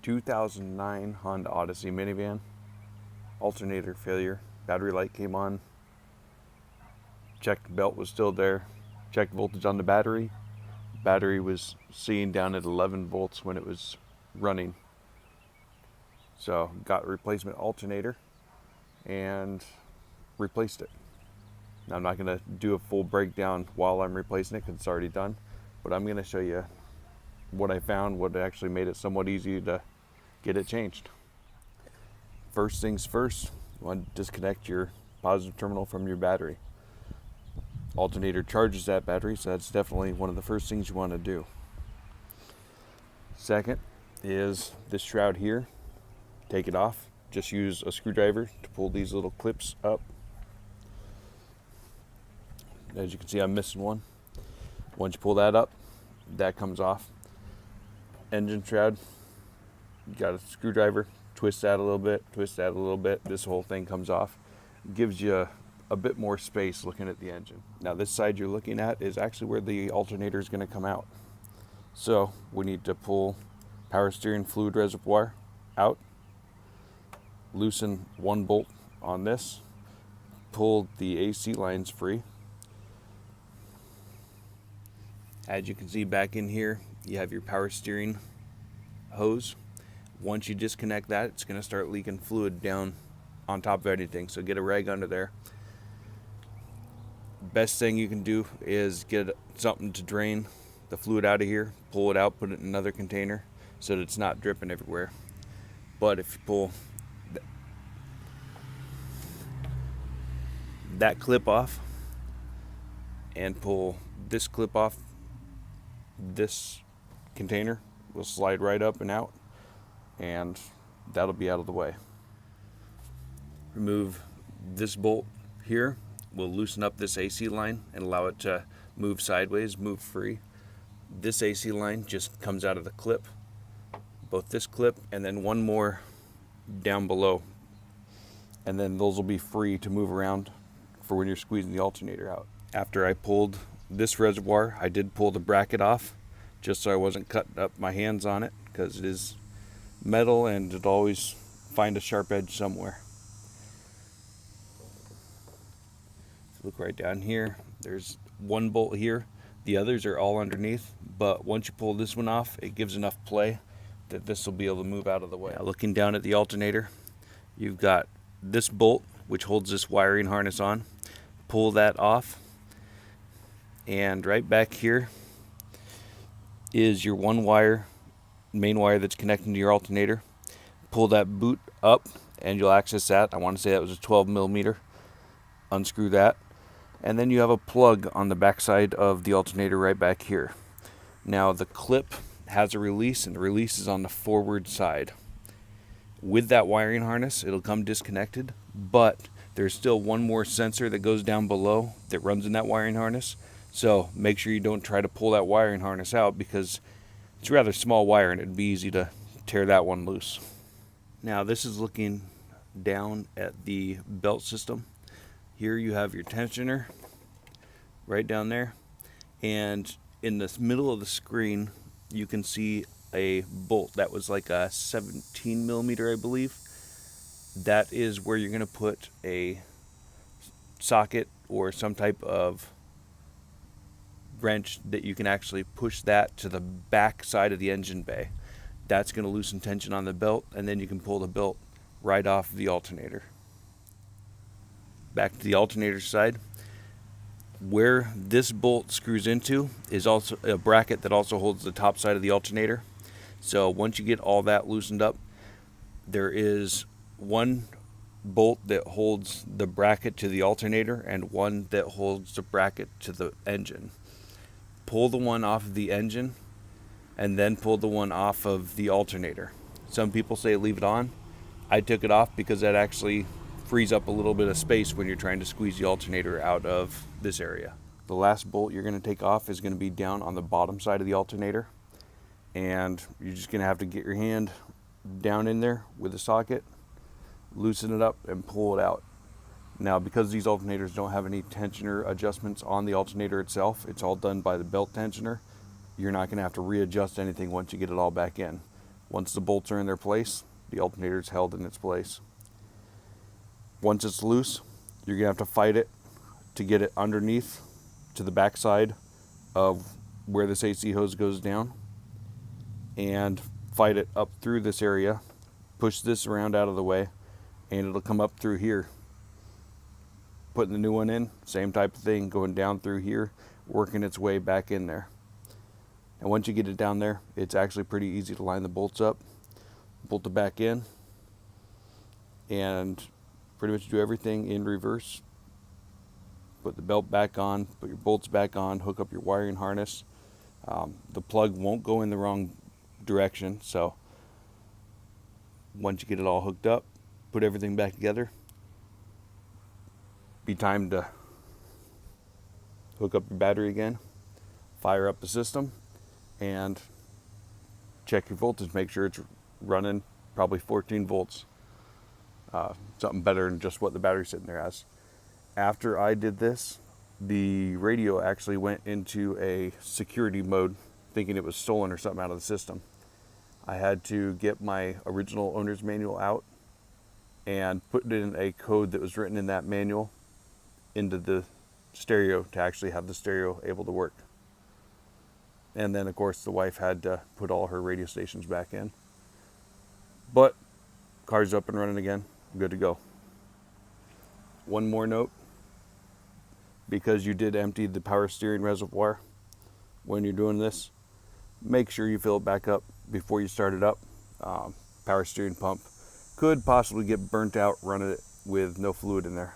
2009 Honda Odyssey minivan. Alternator failure. Battery light came on. Checked belt was still there. Checked voltage on the battery. Battery was seeing down at 11 volts when it was running. So got a replacement alternator and replaced it. Now I'm not going to do a full breakdown while I'm replacing it because it's already done, but I'm going to show you what I found, what actually made it somewhat easy to get it changed. First things first, you want to disconnect your positive terminal from your battery. Alternator charges that battery, so that's definitely one of the first things you want to do. Second is this shroud here. Take it off. Just use a screwdriver to pull these little clips up. As you can see, I'm missing one. Once you pull that up, that comes off. Engine shroud, you got a screwdriver, twist that a little bit, twist that a little bit. This whole thing comes off. Gives you a bit more space looking at the engine. Now this side you're looking at is actually where the alternator is going to come out. So we need to pull power steering fluid reservoir out, loosen one bolt on this, pull the AC lines free. As you can see back in here, you have your power steering hose. Once you disconnect that, it's going to start leaking fluid down on top of anything, so get a rag under there. Best thing you can do is get something to drain the fluid out of here, pull it out, put it in another container so that it's not dripping everywhere. But if you pull that clip off and pull this clip off, this container will slide right up and out, and that'll be out of the way. Remove this bolt here. We'll loosen up this AC line and allow it to move sideways, move free. This AC line just comes out of the clip, both this clip and then one more down below, and then those will be free to move around for when you're squeezing the alternator out. After I pulled this reservoir, I did pull the bracket off just so I wasn't cutting up my hands on it, because it is metal and it'll always find a sharp edge somewhere. Look right down here, there's one bolt here, the others are all underneath, but once you pull this one off, it gives enough play that this will be able to move out of the way. Now, looking down at the alternator, you've got this bolt which holds this wiring harness on. Pull that off, and right back here is your one wire, main wire that's connecting to your alternator. Pull that boot up and you'll access that. I want to say that was a 12 millimeter. Unscrew that, and then you have a plug on the back side of the alternator right back here. Now the clip has a release, and the release is on the forward side. With that wiring harness, it'll come disconnected, but there's still one more sensor that goes down below that runs in that wiring harness. So make sure you don't try to pull that wiring harness out, because it's a rather small wire and it'd be easy to tear that one loose. Now this is looking down at the belt system. Here you have your tensioner right down there, and in the middle of the screen you can see a bolt that was like a 17 millimeter, I believe. That is where you're going to put a socket or some type of wrench that you can actually push that to the back side of the engine bay. That's going to loosen tension on the belt, and then you can pull the belt right off the alternator. Back to the alternator side, where this bolt screws into is also a bracket that also holds the top side of the alternator. So once you get all that loosened up, there is one bolt that holds the bracket to the alternator and one that holds the bracket to the engine. Pull the one off of the engine and then pull the one off of the alternator. Some people say leave it on. I took it off because that actually frees up a little bit of space when you're trying to squeeze the alternator out of this area. The last bolt you're going to take off is going to be down on the bottom side of the alternator, and you're just going to have to get your hand down in there with the socket, loosen it up, and pull it out. Now, because these alternators don't have any tensioner adjustments on the alternator itself, it's all done by the belt tensioner. You're not going to have to readjust anything once you get it all back in. Once the bolts are in their place, the alternator is held in its place. Once it's loose, you're going to have to fight it to get it underneath to the back side of where this AC hose goes down, and fight it up through this area, push this around out of the way, and it'll come up through here. Putting the new one in, same type of thing, going down through here, working its way back in there. And once you get it down there, it's actually pretty easy to line the bolts up, bolt it back in, and pretty much do everything in reverse. Put the belt back on, put your bolts back on, hook up your wiring harness. The plug won't go in the wrong direction, so once you get it all hooked up, put everything back together, be time to hook up your battery again, fire up the system, and check your voltage. Make sure it's running probably 14 volts. Something better than just what the battery's sitting there as. After I did this, the radio actually went into a security mode, thinking it was stolen or something out of the system. I had to get my original owner's manual out and put in a code that was written in that manual into the stereo to actually have the stereo able to work. And then, of course, the wife had to put all her radio stations back in. But car's up and running again, good to go. One more note, because you did empty the power steering reservoir when you're doing this, make sure you fill it back up before you start it up. Power steering pump could possibly get burnt out running it with no fluid in there.